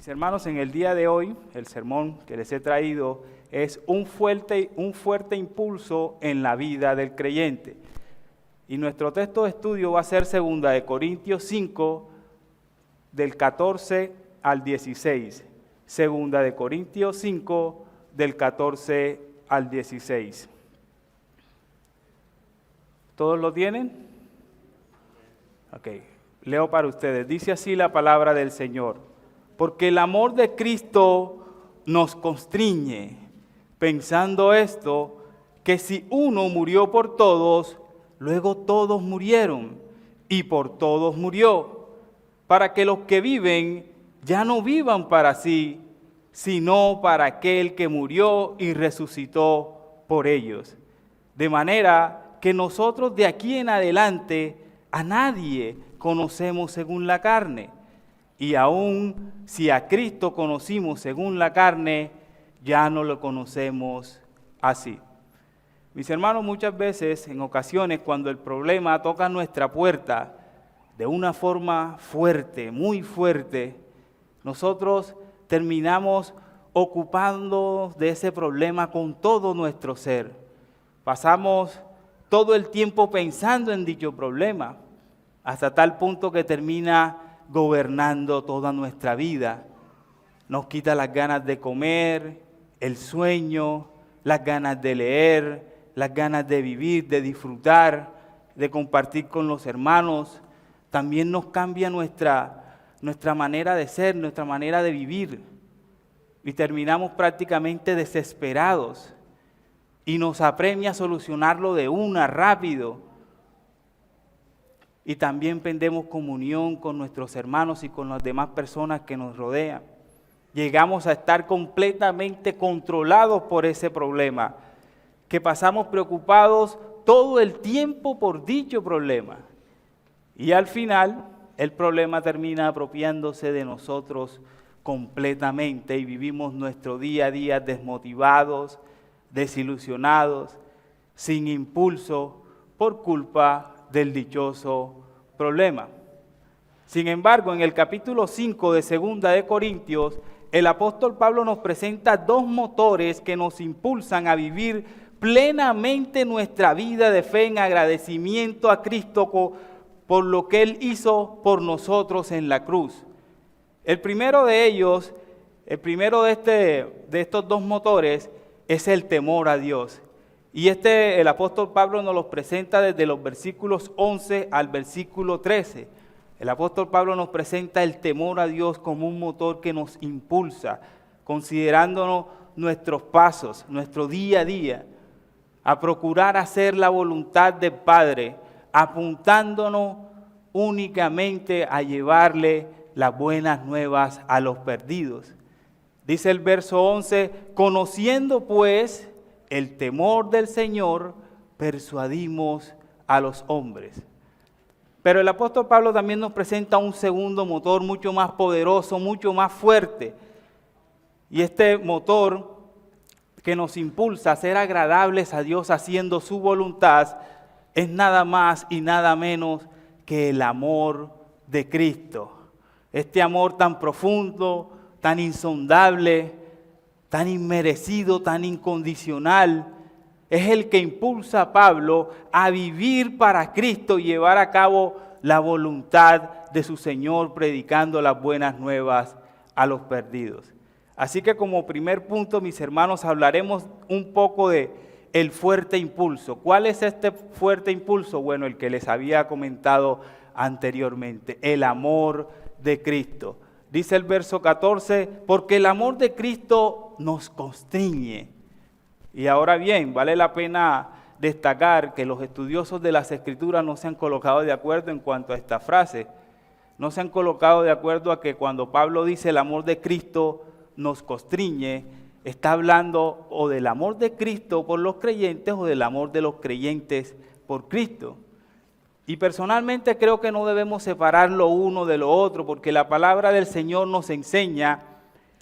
hermanos, en el día de hoy, el sermón que les he traído es un fuerte impulso en la vida del creyente. Y nuestro texto de estudio va a ser 2 Corintios 5, del 14 al 16. 2 Corintios 5, del 14 al 16. ¿Todos lo tienen? Ok, leo para ustedes. Dice así la palabra del Señor. Porque el amor de Cristo nos constriñe, pensando esto, que si uno murió por todos, luego todos murieron, y por todos murió, para que los que viven ya no vivan para sí, sino para aquel que murió y resucitó por ellos. De manera que nosotros de aquí en adelante a nadie conocemos según la carne. Y aun si a Cristo conocimos según la carne, ya no lo conocemos así. Mis hermanos, muchas veces, en ocasiones, cuando el problema toca nuestra puerta de una forma fuerte, muy fuerte, nosotros terminamos ocupándonos de ese problema con todo nuestro ser. Pasamos todo el tiempo pensando en dicho problema, hasta tal punto que termina gobernando toda nuestra vida. Nos quita las ganas de comer, el sueño, las ganas de leer, las ganas de vivir, de disfrutar, de compartir con los hermanos. También nos cambia nuestra manera de ser, nuestra manera de vivir. Y terminamos prácticamente desesperados. Y nos apremia solucionarlo de una rápido. Y también perdemos comunión con nuestros hermanos y con las demás personas que nos rodean. Llegamos a estar completamente controlados por ese problema, que pasamos preocupados todo el tiempo por dicho problema. Y al final, el problema termina apropiándose de nosotros completamente y vivimos nuestro día a día desmotivados, desilusionados, sin impulso, por culpa del dichoso problema. Sin embargo, en el capítulo 5 de 2 Corintios, el apóstol Pablo nos presenta dos motores que nos impulsan a vivir plenamente nuestra vida de fe en agradecimiento a Cristo por lo que Él hizo por nosotros en la cruz. El primero de ellos, de estos dos motores, es el temor a Dios. Y el apóstol Pablo nos los presenta desde los versículos 11 al versículo 13. El apóstol Pablo nos presenta el temor a Dios como un motor que nos impulsa, considerándonos nuestros pasos, nuestro día a día, a procurar hacer la voluntad del Padre, apuntándonos únicamente a llevarle las buenas nuevas a los perdidos. Dice el verso 11, conociendo pues el temor del Señor, persuadimos a los hombres. Pero el apóstol Pablo también nos presenta un segundo motor mucho más poderoso, mucho más fuerte. Y este motor que nos impulsa a ser agradables a Dios haciendo su voluntad es nada más y nada menos que el amor de Cristo. Este amor tan profundo, tan insondable, tan inmerecido, tan incondicional, es el que impulsa a Pablo a vivir para Cristo y llevar a cabo la voluntad de su Señor, predicando las buenas nuevas a los perdidos. Así que como primer punto, mis hermanos, hablaremos un poco de el fuerte impulso. ¿Cuál es este fuerte impulso? Bueno, el que les había comentado anteriormente, el amor de Cristo. Dice el verso 14, porque el amor de Cristo nos constriñe. Y ahora bien, vale la pena destacar que los estudiosos de las Escrituras no se han colocado de acuerdo en cuanto a esta frase. No se han colocado de acuerdo a que cuando Pablo dice el amor de Cristo nos constriñe, está hablando o del amor de Cristo por los creyentes o del amor de los creyentes por Cristo. Y personalmente creo que no debemos separar lo uno de lo otro, porque la palabra del Señor nos enseña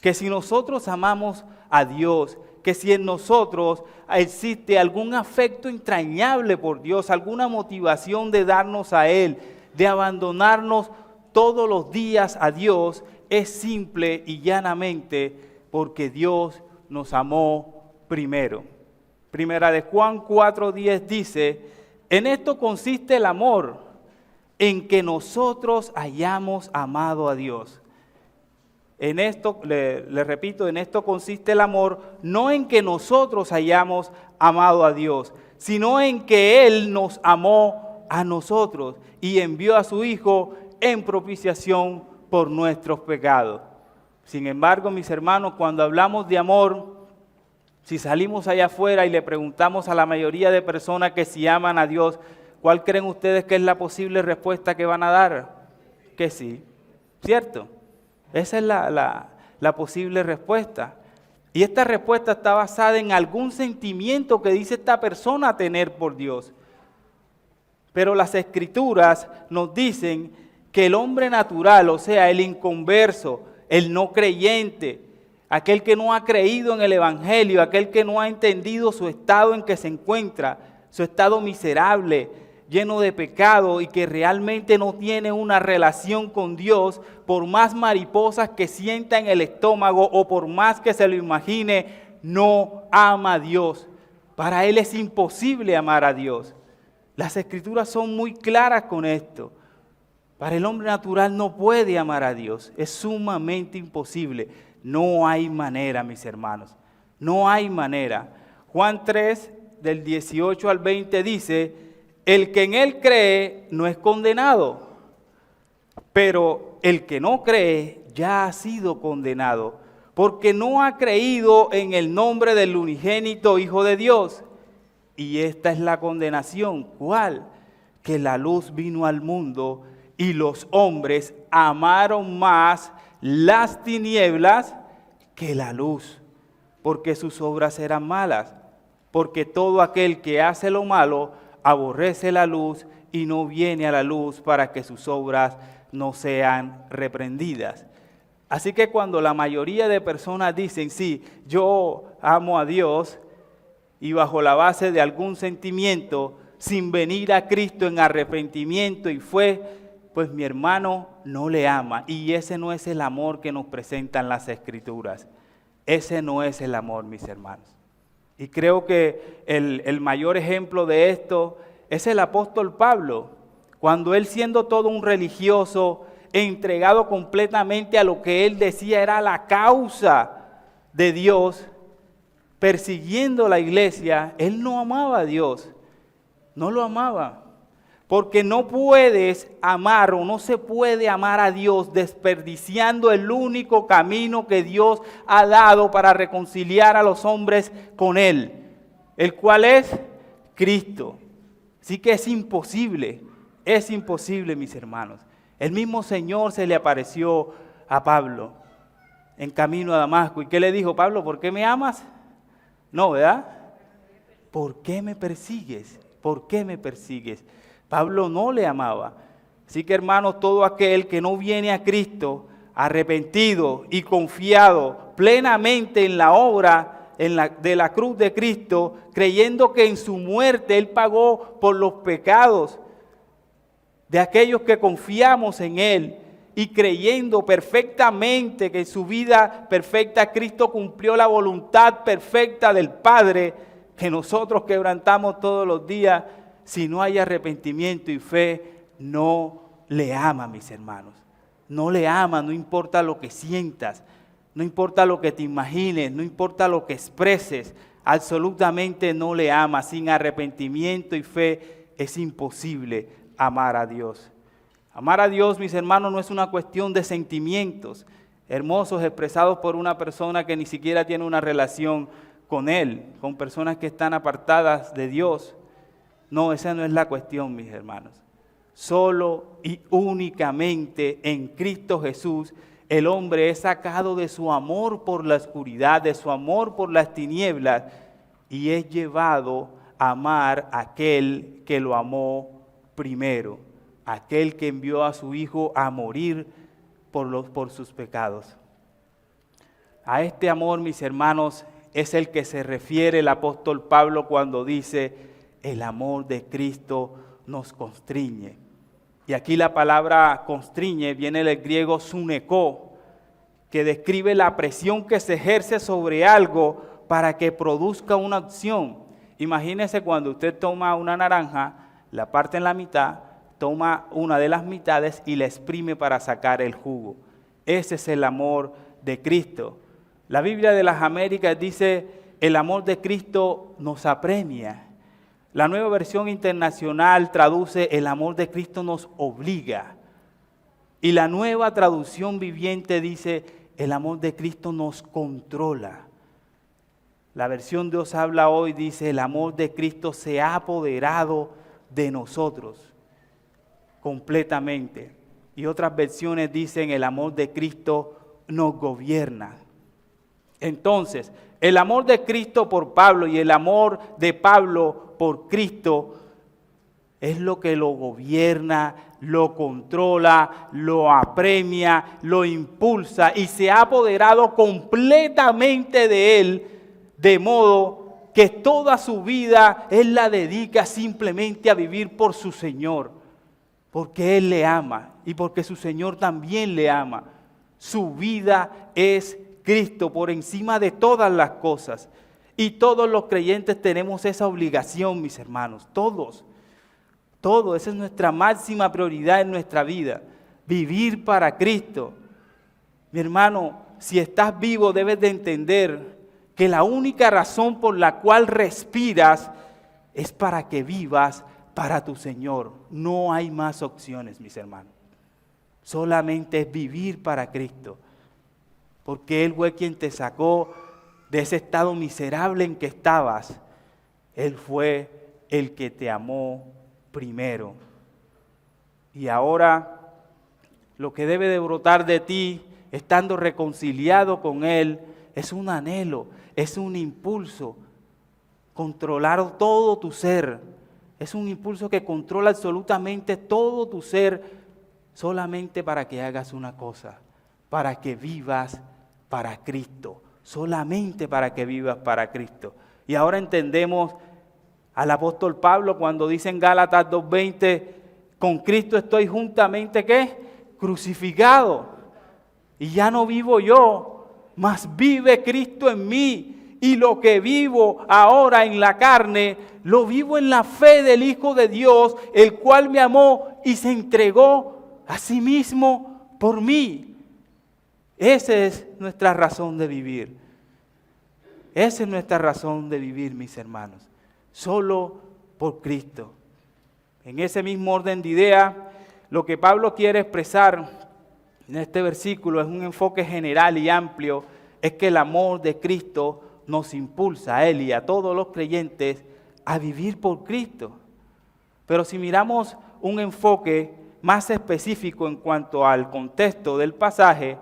que si nosotros amamos a Dios, que si en nosotros existe algún afecto entrañable por Dios, alguna motivación de darnos a Él, de abandonarnos todos los días a Dios, es simple y llanamente porque Dios nos amó primero. Primera de Juan 4:10 dice, en esto consiste el amor, en que nosotros hayamos amado a Dios. En esto, le repito, en esto consiste el amor, no en que nosotros hayamos amado a Dios, sino en que Él nos amó a nosotros y envió a su Hijo en propiciación por nuestros pecados. Sin embargo, mis hermanos, cuando hablamos de amor, si salimos allá afuera y le preguntamos a la mayoría de personas que si aman a Dios, ¿cuál creen ustedes que es la posible respuesta que van a dar? Que sí, ¿cierto? Esa es la posible respuesta. Y esta respuesta está basada en algún sentimiento que dice esta persona tener por Dios. Pero las Escrituras nos dicen que el hombre natural, o sea, el inconverso, el no creyente, aquel que no ha creído en el Evangelio, aquel que no ha entendido su estado en que se encuentra, su estado miserable, lleno de pecado y que realmente no tiene una relación con Dios, por más mariposas que sienta en el estómago o por más que se lo imagine, no ama a Dios. Para él es imposible amar a Dios. Las Escrituras son muy claras con esto. Para el hombre natural no puede amar a Dios, es sumamente imposible. No hay manera, mis hermanos, no hay manera. Juan 3, del 18 al 20 dice, el que en Él cree no es condenado, pero el que no cree ya ha sido condenado, porque no ha creído en el nombre del unigénito Hijo de Dios. Y esta es la condenación, ¿cuál? Que la luz vino al mundo y los hombres amaron más las tinieblas que la luz, porque sus obras eran malas. Porque todo aquel que hace lo malo aborrece la luz y no viene a la luz para que sus obras no sean reprendidas. Así que cuando la mayoría de personas dicen, sí, yo amo a Dios, y bajo la base de algún sentimiento, sin venir a Cristo en arrepentimiento y fe, pues mi hermano no le ama. Y ese no es el amor que nos presentan las Escrituras. Ese no es el amor, mis hermanos. Y creo que el mayor ejemplo de esto es el apóstol Pablo, cuando él, siendo todo un religioso, entregado completamente a lo que él decía era la causa de Dios, persiguiendo la iglesia, él no amaba a Dios, no lo amaba. Porque no puedes amar o no se puede amar a Dios desperdiciando el único camino que Dios ha dado para reconciliar a los hombres con Él, el cual es Cristo. Así que es imposible, mis hermanos. El mismo Señor se le apareció a Pablo en camino a Damasco. ¿Y qué le dijo? Pablo, ¿por qué me amas? No, ¿verdad? ¿Por qué me persigues? ¿Por qué me persigues? Pablo no le amaba. Así que, hermanos, todo aquel que no viene a Cristo arrepentido y confiado plenamente en la obra de la cruz de Cristo, creyendo que en su muerte Él pagó por los pecados de aquellos que confiamos en Él, y creyendo perfectamente que en su vida perfecta Cristo cumplió la voluntad perfecta del Padre, que nosotros quebrantamos todos los días, si no hay arrepentimiento y fe, no le ama, mis hermanos. No le ama, no importa lo que sientas, no importa lo que te imagines, no importa lo que expreses, absolutamente no le ama. Sin arrepentimiento y fe es imposible amar a Dios. Amar a Dios, mis hermanos, no es una cuestión de sentimientos hermosos expresados por una persona que ni siquiera tiene una relación con Él, con personas que están apartadas de Dios. No, esa no es la cuestión, mis hermanos. Solo y únicamente en Cristo Jesús el hombre es sacado de su amor por la oscuridad, de su amor por las tinieblas, y es llevado a amar a aquel que lo amó primero, aquel que envió a su Hijo a morir por sus pecados. A este amor, mis hermanos, es el que se refiere el apóstol Pablo cuando dice: el amor de Cristo nos constriñe. Y aquí la palabra constriñe viene del griego suneko, que describe la presión que se ejerce sobre algo para que produzca una acción. Imagínese cuando usted toma una naranja, la parte en la mitad, toma una de las mitades y la exprime para sacar el jugo. Ese es el amor de Cristo. La Biblia de las Américas dice, el amor de Cristo nos apremia. La Nueva Versión Internacional traduce, el amor de Cristo nos obliga. Y la Nueva Traducción Viviente dice, el amor de Cristo nos controla. La versión Dios habla hoy dice, el amor de Cristo se ha apoderado de nosotros completamente. Y otras versiones dicen, el amor de Cristo nos gobierna. Entonces, el amor de Cristo por Pablo y el amor de Pablo por Cristo es lo que lo gobierna, lo controla, lo apremia, lo impulsa y se ha apoderado completamente de él, de modo que toda su vida él la dedica simplemente a vivir por su Señor, porque él le ama y porque su Señor también le ama. Su vida es Cristo por encima de todas las cosas. Y todos los creyentes tenemos esa obligación, mis hermanos, todos. Esa es nuestra máxima prioridad en nuestra vida, vivir para Cristo. Mi hermano, si estás vivo debes de entender que la única razón por la cual respiras es para que vivas para tu Señor. No hay más opciones, mis hermanos. Solamente es vivir para Cristo, porque Él fue quien te sacó de ese estado miserable en que estabas. Él fue el que te amó primero. Y ahora lo que debe de brotar de ti, estando reconciliado con Él, es un anhelo, es un impulso, controlar todo tu ser. Es un impulso que controla absolutamente todo tu ser, solamente para que hagas una cosa, para que vivas para Cristo, solamente para que vivas para Cristo. Y ahora entendemos al apóstol Pablo cuando dice en Gálatas 2:20, con Cristo estoy juntamente, ¿qué? Crucificado. Y ya no vivo yo, mas vive Cristo en mí. Y lo que vivo ahora en la carne, lo vivo en la fe del Hijo de Dios, el cual me amó y se entregó a sí mismo por mí. Esa es nuestra razón de vivir. Esa es nuestra razón de vivir, mis hermanos. Solo por Cristo. En ese mismo orden de idea, lo que Pablo quiere expresar en este versículo es un enfoque general y amplio, es que el amor de Cristo nos impulsa a Él y a todos los creyentes a vivir por Cristo. Pero si miramos un enfoque más específico en cuanto al contexto del pasaje,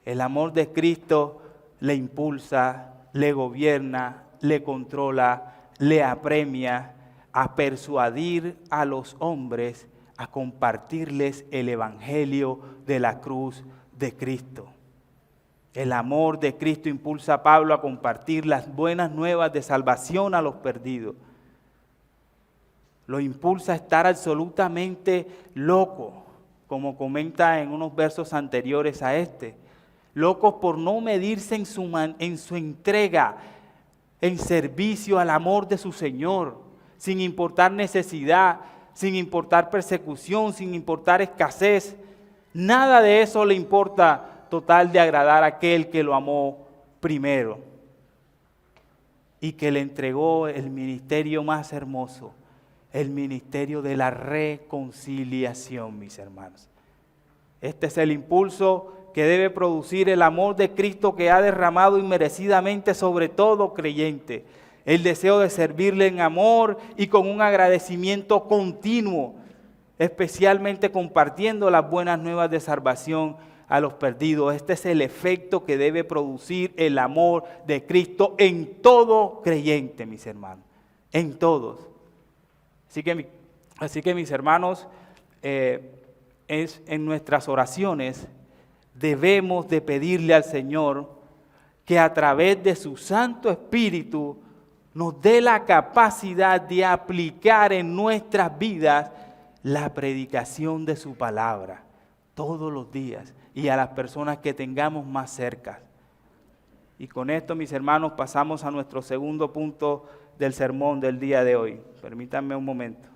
el amor de Cristo le impulsa, le gobierna, le controla, le apremia a persuadir a los hombres a compartirles el evangelio de la cruz de Cristo. El amor de Cristo impulsa a Pablo a compartir las buenas nuevas de salvación a los perdidos. Lo impulsa a estar absolutamente loco, como comenta en unos versos anteriores a este. Locos por no medirse en su entrega, en servicio al amor de su Señor, sin importar necesidad, sin importar persecución, sin importar escasez. Nada de eso le importa, total de agradar a aquel que lo amó primero y que le entregó el ministerio más hermoso, el ministerio de la reconciliación, mis hermanos. Este es el impulso que debe producir el amor de Cristo que ha derramado inmerecidamente sobre todo creyente. El deseo de servirle en amor y con un agradecimiento continuo, especialmente compartiendo las buenas nuevas de salvación a los perdidos. Este es el efecto que debe producir el amor de Cristo en todo creyente, mis hermanos, en todos. Así que mis hermanos, en nuestras oraciones debemos de pedirle al Señor que a través de su Santo Espíritu nos dé la capacidad de aplicar en nuestras vidas la predicación de su palabra todos los días. y a las personas que tengamos más cerca. Y con esto, mis hermanos, pasamos a nuestro segundo punto del sermón del día de hoy. Permítanme un momento.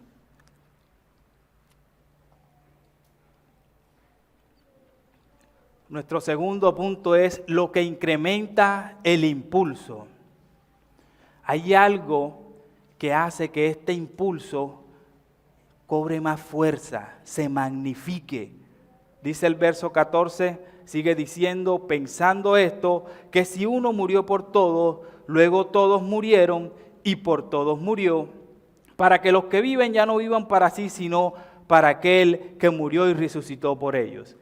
Nuestro segundo punto es lo que incrementa el impulso. Hay algo que hace que este impulso cobre más fuerza, se magnifique. Dice el verso 14, sigue diciendo, pensando esto, que si uno murió por todos, luego todos murieron y por todos murió, para que los que viven ya no vivan para sí, sino para aquel que murió y resucitó por ellos.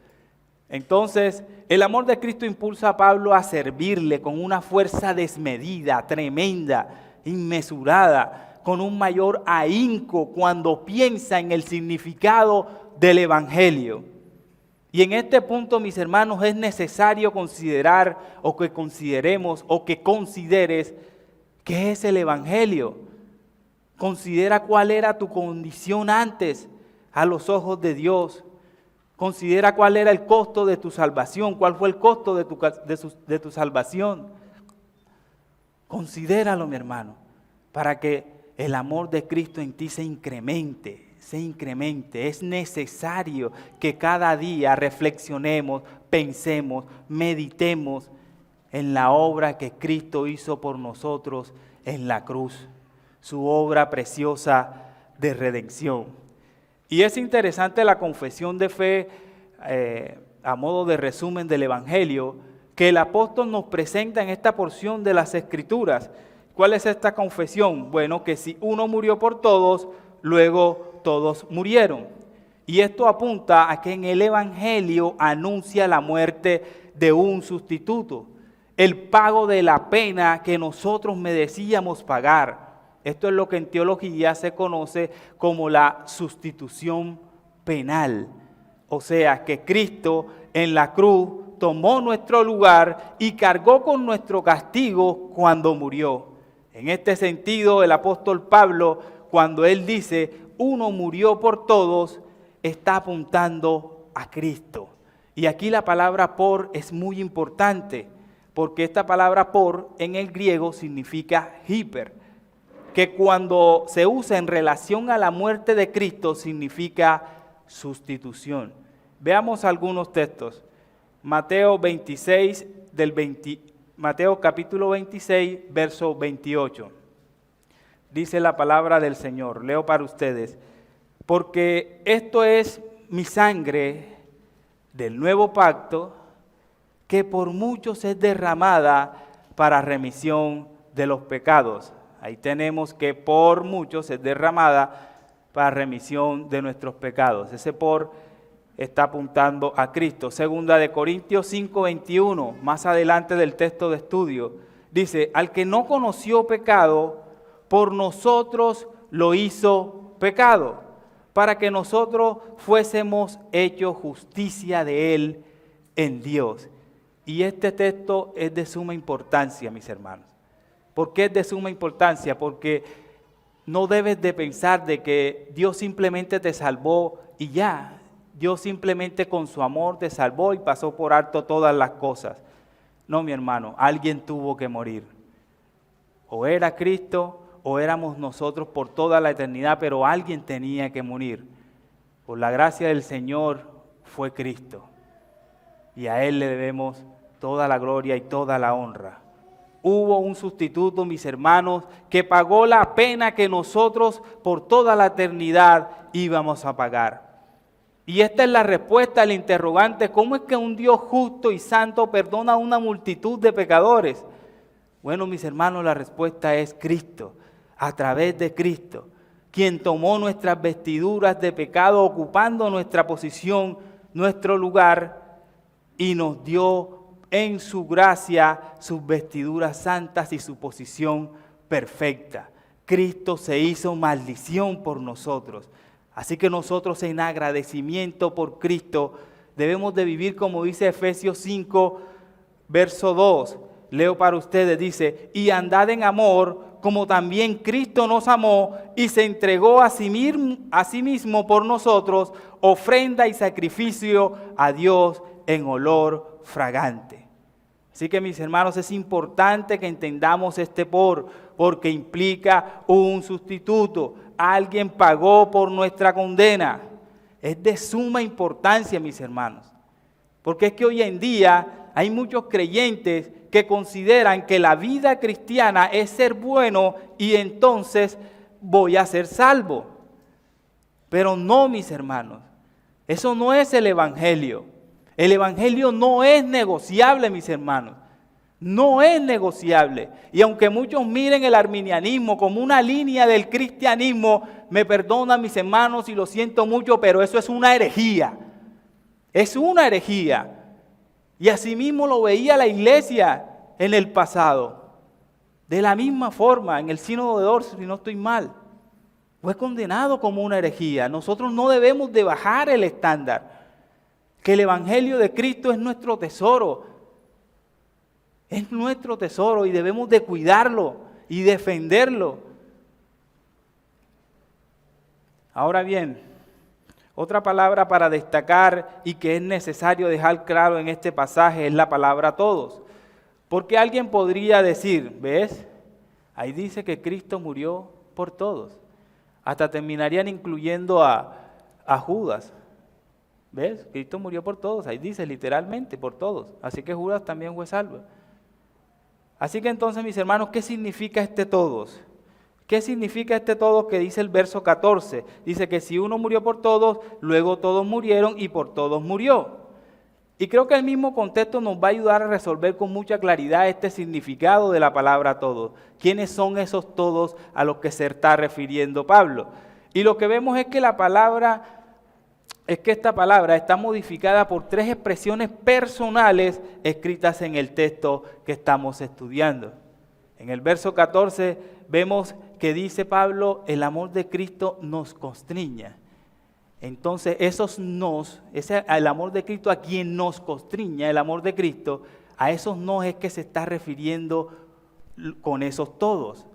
Entonces, el amor de Cristo impulsa a Pablo a servirle con una fuerza desmedida, tremenda, inmesurada, con un mayor ahínco cuando piensa en el significado del Evangelio. Y en este punto, mis hermanos, es necesario considerar o que consideremos o que consideres qué es el Evangelio. Considera cuál era tu condición antes a los ojos de Dios. Considera cuál era el costo de tu salvación, cuál fue el costo de tu salvación. Considéralo, mi hermano, para que el amor de Cristo en ti se incremente. Es necesario que cada día reflexionemos, pensemos, meditemos en la obra que Cristo hizo por nosotros en la cruz, su obra preciosa de redención. Y es interesante la confesión de fe, a modo de resumen del Evangelio, que el apóstol nos presenta en esta porción de las Escrituras. ¿Cuál es esta confesión? Bueno, que si uno murió por todos, luego todos murieron. Y esto apunta a que en el Evangelio anuncia la muerte de un sustituto, el pago de la pena que nosotros merecíamos pagar. Esto es lo que en teología se conoce como la sustitución penal. O sea, que Cristo en la cruz tomó nuestro lugar y cargó con nuestro castigo cuando murió. En este sentido, el apóstol Pablo, cuando él dice, uno murió por todos, está apuntando a Cristo. Y aquí la palabra por es muy importante, porque esta palabra por en el griego significa hiper, que cuando se usa en relación a la muerte de Cristo significa sustitución. Veamos algunos textos. Mateo capítulo 26, verso 28. Dice la palabra del Señor, leo para ustedes. Porque esto es mi sangre del nuevo pacto, que por muchos es derramada para remisión de los pecados. Ahí tenemos que por muchos es derramada para remisión de nuestros pecados. Ese por está apuntando a Cristo. Segunda de Corintios 5:21, más adelante del texto de estudio, dice, al que no conoció pecado, por nosotros lo hizo pecado, para que nosotros fuésemos hechos justicia de él en Dios. Y este texto es de suma importancia, mis hermanos. ¿Por qué es de suma importancia? Porque no debes de pensar de que Dios simplemente te salvó y ya. Dios simplemente con su amor te salvó y pasó por alto todas las cosas. No, mi hermano, alguien tuvo que morir. O era Cristo o éramos nosotros por toda la eternidad, pero alguien tenía que morir. Por la gracia del Señor fue Cristo. Y a Él le debemos toda la gloria y toda la honra. Hubo un sustituto, mis hermanos, que pagó la pena que nosotros por toda la eternidad íbamos a pagar. Y esta es la respuesta al interrogante, ¿cómo es que un Dios justo y santo perdona a una multitud de pecadores? Bueno, mis hermanos, la respuesta es Cristo, a través de Cristo, quien tomó nuestras vestiduras de pecado, ocupando nuestra posición, nuestro lugar, y nos dio en su gracia sus vestiduras santas y su posición perfecta. Cristo se hizo maldición por nosotros. Así que nosotros en agradecimiento por Cristo debemos de vivir como dice Efesios 5, verso 2. Leo para ustedes, dice, y andad en amor como también Cristo nos amó y se entregó a sí mismo por nosotros, ofrenda y sacrificio a Dios en olor fragante. Así que mis hermanos, es importante que entendamos este porque implica un sustituto. Alguien pagó por nuestra condena. Es de suma importancia, mis hermanos. Porque es que hoy en día hay muchos creyentes que consideran que la vida cristiana es ser bueno y entonces voy a ser salvo. Pero no, mis hermanos, eso no es el evangelio. El evangelio no es negociable, mis hermanos. No es negociable. Y aunque muchos miren el arminianismo como una línea del cristianismo, me perdonan mis hermanos y lo siento mucho, pero eso es una herejía. Es una herejía. Y asimismo lo veía la iglesia en el pasado. De la misma forma, en el sínodo de Ors, si no estoy mal, fue condenado como una herejía. Nosotros no debemos de bajar el estándar. Que el evangelio de Cristo es nuestro tesoro. Es nuestro tesoro y debemos de cuidarlo y defenderlo. Ahora bien, otra palabra para destacar y que es necesario dejar claro en este pasaje es la palabra todos. Porque alguien podría decir, ¿ves? Ahí dice que Cristo murió por todos. Hasta terminarían incluyendo a Judas. ¿Ves? Cristo murió por todos. Ahí dice literalmente por todos. Así que Judas también fue salvo. Así que entonces, mis hermanos, ¿qué significa este todos? ¿Qué significa este todos que dice el verso 14? Dice que si uno murió por todos, luego todos murieron y por todos murió. Y creo que el mismo contexto nos va a ayudar a resolver con mucha claridad este significado de la palabra todos. ¿Quiénes son esos todos a los que se está refiriendo Pablo? Y lo que vemos es que esta palabra está modificada por 3 expresiones personales escritas en el texto que estamos estudiando. En el verso 14 vemos que dice Pablo, el amor de Cristo nos constriña. Entonces el amor de Cristo a quien nos constriña, el amor de Cristo, a esos nos es que se está refiriendo con esos todos.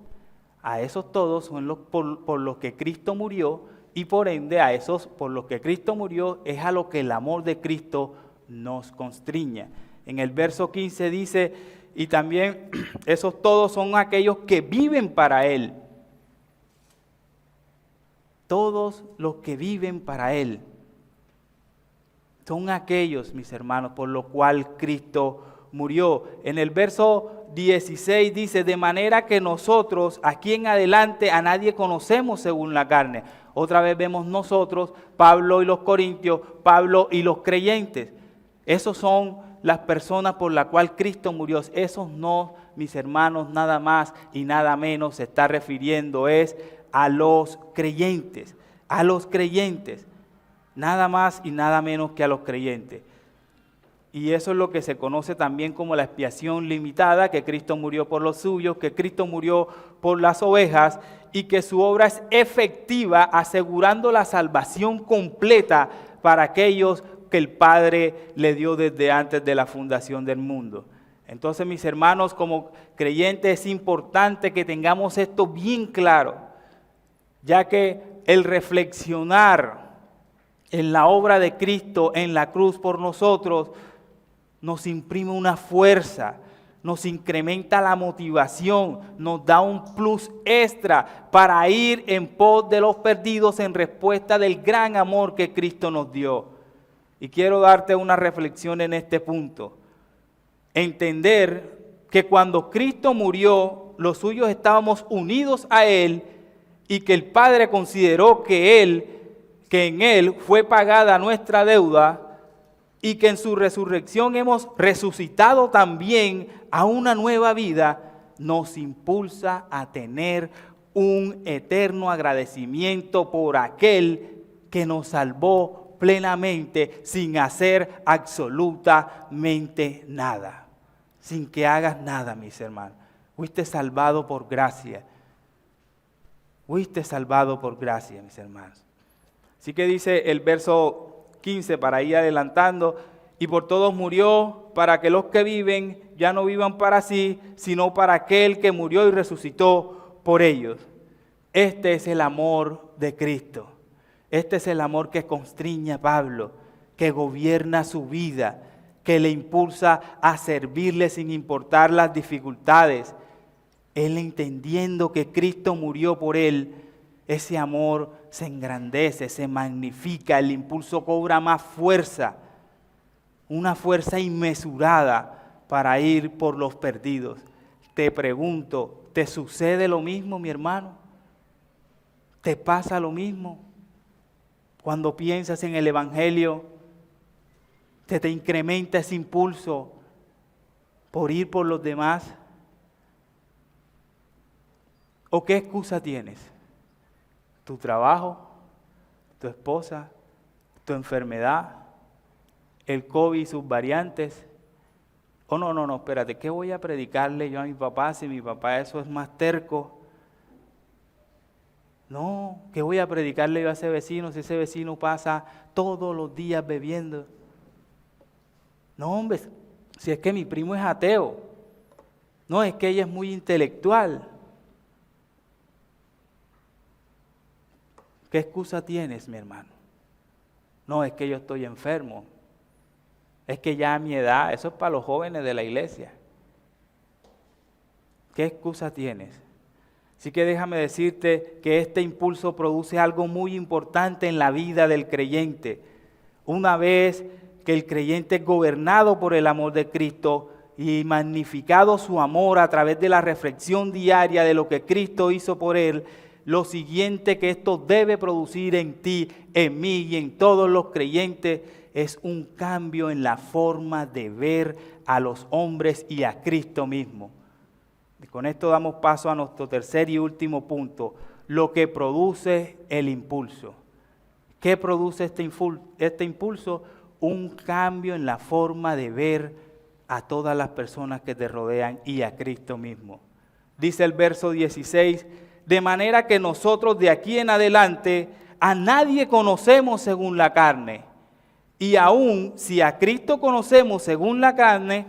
A esos todos son por los que Cristo murió y por ende a esos por los que Cristo murió es a lo que el amor de Cristo nos constriña. En el verso 15 dice, y también esos todos son aquellos que viven para Él. Todos los que viven para Él son aquellos, mis hermanos, por lo cual Cristo murió. En el verso 16 dice, de manera que nosotros aquí en adelante a nadie conocemos según la carne. Otra vez vemos nosotros, Pablo y los corintios, Pablo y los creyentes. Esos son las personas por las cuales Cristo murió. Esos no, mis hermanos, nada más y nada menos se está refiriendo es a los creyentes, nada más y nada menos que a los creyentes. Y eso es lo que se conoce también como la expiación limitada, que Cristo murió por los suyos, que Cristo murió por las ovejas y que su obra es efectiva, asegurando la salvación completa para aquellos que el Padre le dio desde antes de la fundación del mundo. Entonces, mis hermanos, como creyentes es importante que tengamos esto bien claro, ya que el reflexionar en la obra de Cristo en la cruz por nosotros nos imprime una fuerza, nos incrementa la motivación, nos da un plus extra para ir en pos de los perdidos en respuesta del gran amor que Cristo nos dio. Y quiero darte una reflexión en este punto. Entender que cuando Cristo murió, los suyos estábamos unidos a Él y que el Padre consideró que en Él fue pagada nuestra deuda y que en su resurrección hemos resucitado también a una nueva vida, nos impulsa a tener un eterno agradecimiento por aquel que nos salvó plenamente sin hacer absolutamente nada, sin que hagas nada, mis hermanos. Fuiste salvado por gracia. Fuiste salvado por gracia, mis hermanos. Así que dice el verso 15 para ir adelantando, y por todos murió para que los que viven ya no vivan para sí, sino para aquel que murió y resucitó por ellos. Este es el amor de Cristo. Este es el amor que constriña a Pablo, que gobierna su vida. que le impulsa a servirle sin importar las dificultades. Él entendiendo que Cristo murió por él, ese amor se engrandece, se magnifica, el impulso cobra más fuerza, una fuerza inmesurada para ir por los perdidos. Te pregunto, ¿te sucede lo mismo, mi hermano? ¿Te pasa lo mismo? Cuando piensas en el Evangelio, ¿te incrementa ese impulso por ir por los demás? ¿O qué excusa tienes? ¿Tu trabajo? ¿Tu esposa? ¿Tu enfermedad? ¿El COVID y sus variantes? Oh, no, espérate, ¿qué voy a predicarle yo a mi papá si mi papá eso es más terco? No, ¿qué voy a predicarle yo a ese vecino si ese vecino pasa todos los días bebiendo? No, hombre, si es que mi primo es ateo. No, es que ella es muy intelectual. ¿Qué excusa tienes, mi hermano? No, es que yo estoy enfermo. Es que ya a mi edad, eso es para los jóvenes de la iglesia. ¿Qué excusa tienes? Así que déjame decirte que este impulso produce algo muy importante en la vida del creyente. Una vez que el creyente es gobernado por el amor de Cristo y magnificado su amor a través de la reflexión diaria de lo que Cristo hizo por él, lo siguiente que esto debe producir en ti, en mí y en todos los creyentes es un cambio en la forma de ver a los hombres y a Cristo mismo. Y con esto damos paso a nuestro tercer y último punto, lo que produce el impulso. ¿Qué produce este impulso? Un cambio en la forma de ver a todas las personas que te rodean y a Cristo mismo. Dice el verso 16, de manera que nosotros de aquí en adelante a nadie conocemos según la carne. Y aún si a Cristo conocemos según la carne,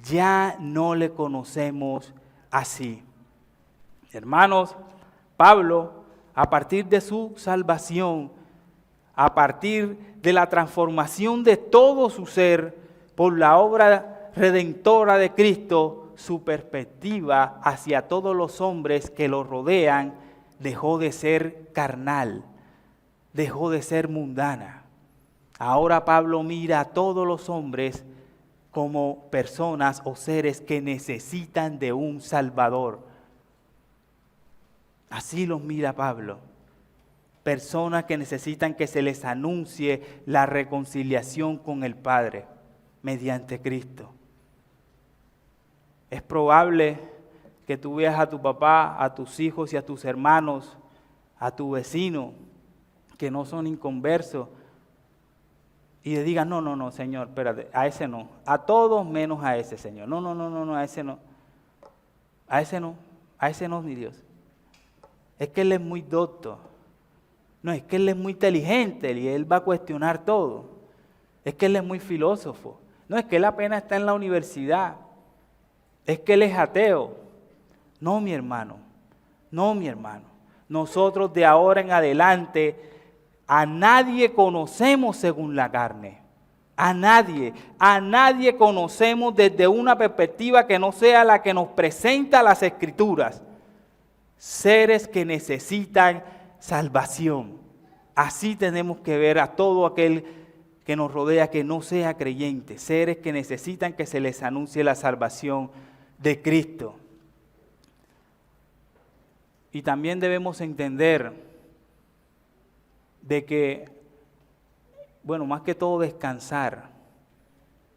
ya no le conocemos así. Hermanos, Pablo, a partir de su salvación, a partir de la transformación de todo su ser por la obra redentora de Cristo, su perspectiva hacia todos los hombres que lo rodean dejó de ser carnal, dejó de ser mundana. Ahora Pablo mira a todos los hombres como personas o seres que necesitan de un Salvador. Así los mira Pablo. Personas que necesitan que se les anuncie la reconciliación con el Padre mediante Cristo. Es probable que tú veas a tu papá, a tus hijos y a tus hermanos, a tu vecino, que no son inconversos, y le digas, no, Señor, espérate, a ese no, a todos menos a ese, Señor. No, a ese no. A ese no, mi Dios. Es que Él es muy docto. No, es que Él es muy inteligente y Él va a cuestionar todo. Es que Él es muy filósofo. No, es que Él apenas está en la universidad. Es que Él es ateo. No, mi hermano. Nosotros de ahora en adelante a nadie conocemos según la carne. A nadie conocemos desde una perspectiva que no sea la que nos presenta las Escrituras. Seres que necesitan salvación. Así tenemos que ver a todo aquel que nos rodea que no sea creyente. Seres que necesitan que se les anuncie la salvación de Cristo. Y también debemos entender de que, bueno, más que todo descansar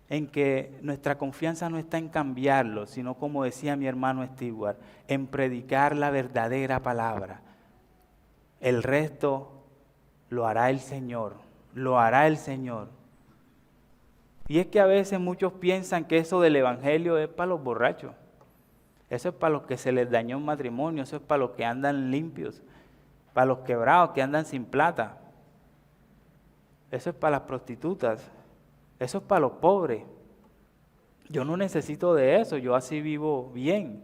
en que nuestra confianza no está en cambiarlo, sino como decía mi hermano Stewart, en predicar la verdadera palabra. El resto lo hará el Señor, Y es que a veces muchos piensan que eso del evangelio es para los borrachos. Eso es para los que se les dañó un matrimonio, eso es para los que andan limpios, para los quebrados que andan sin plata. Eso es para las prostitutas, eso es para los pobres. Yo no necesito de eso, yo así vivo bien.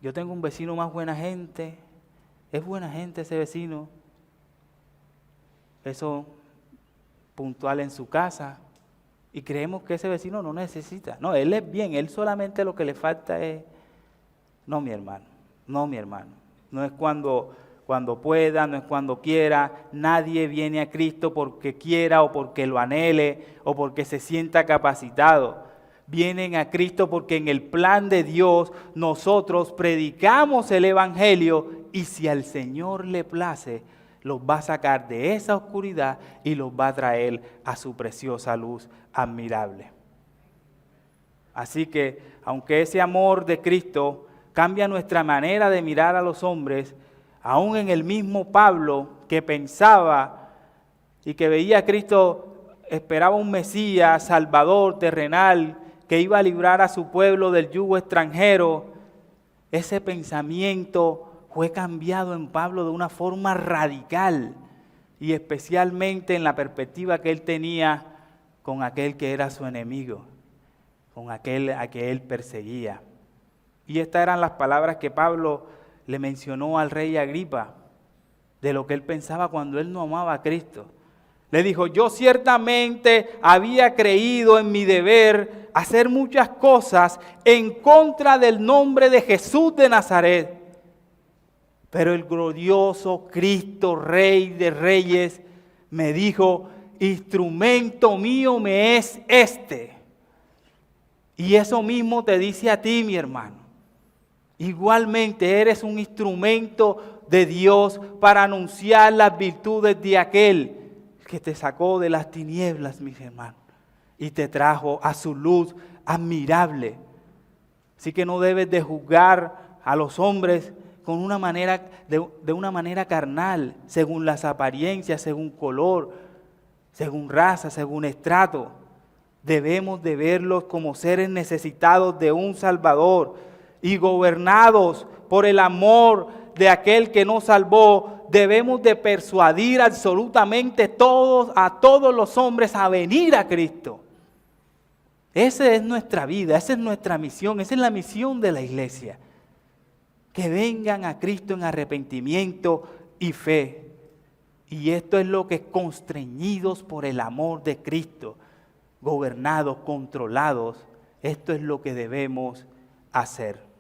Yo tengo un vecino más buena gente, es buena gente ese vecino. Eso puntual en su casa, Y creemos que ese vecino no necesita. No, él es bien, él solamente lo que le falta es, no mi hermano, no mi hermano. No es cuando pueda, no es cuando quiera. Nadie viene a Cristo porque quiera o porque lo anhele o porque se sienta capacitado. Vienen a Cristo porque en el plan de Dios nosotros predicamos el Evangelio y si al Señor le place, los va a sacar de esa oscuridad y los va a traer a su preciosa luz admirable. Así que, aunque ese amor de Cristo cambia nuestra manera de mirar a los hombres, aún en el mismo Pablo que pensaba y que veía a Cristo, esperaba un Mesías, Salvador, terrenal, que iba a librar a su pueblo del yugo extranjero, ese pensamiento fue cambiado en Pablo de una forma radical y especialmente en la perspectiva que él tenía con aquel que era su enemigo, con aquel a que él perseguía. Y estas eran las palabras que Pablo le mencionó al rey Agripa, de lo que él pensaba cuando él no amaba a Cristo. Le dijo, yo ciertamente había creído en mi deber hacer muchas cosas en contra del nombre de Jesús de Nazaret. Pero el glorioso Cristo, Rey de Reyes, me dijo, instrumento mío me es este. Y eso mismo te dice a ti, mi hermano. Igualmente eres un instrumento de Dios para anunciar las virtudes de aquel que te sacó de las tinieblas, mis hermanos, y te trajo a su luz admirable. Así que no debes de juzgar a los hombres con una manera, de una manera carnal, según las apariencias, según color, según raza, según estrato. Debemos de verlos como seres necesitados de un Salvador y gobernados por el amor de aquel que nos salvó. Debemos de persuadir absolutamente a todos los hombres a venir a Cristo. Esa es nuestra vida, esa es nuestra misión, esa es la misión de la iglesia. Que vengan a Cristo en arrepentimiento y fe. Y esto es lo que, constreñidos por el amor de Cristo, gobernados, controlados, esto es lo que debemos hacer.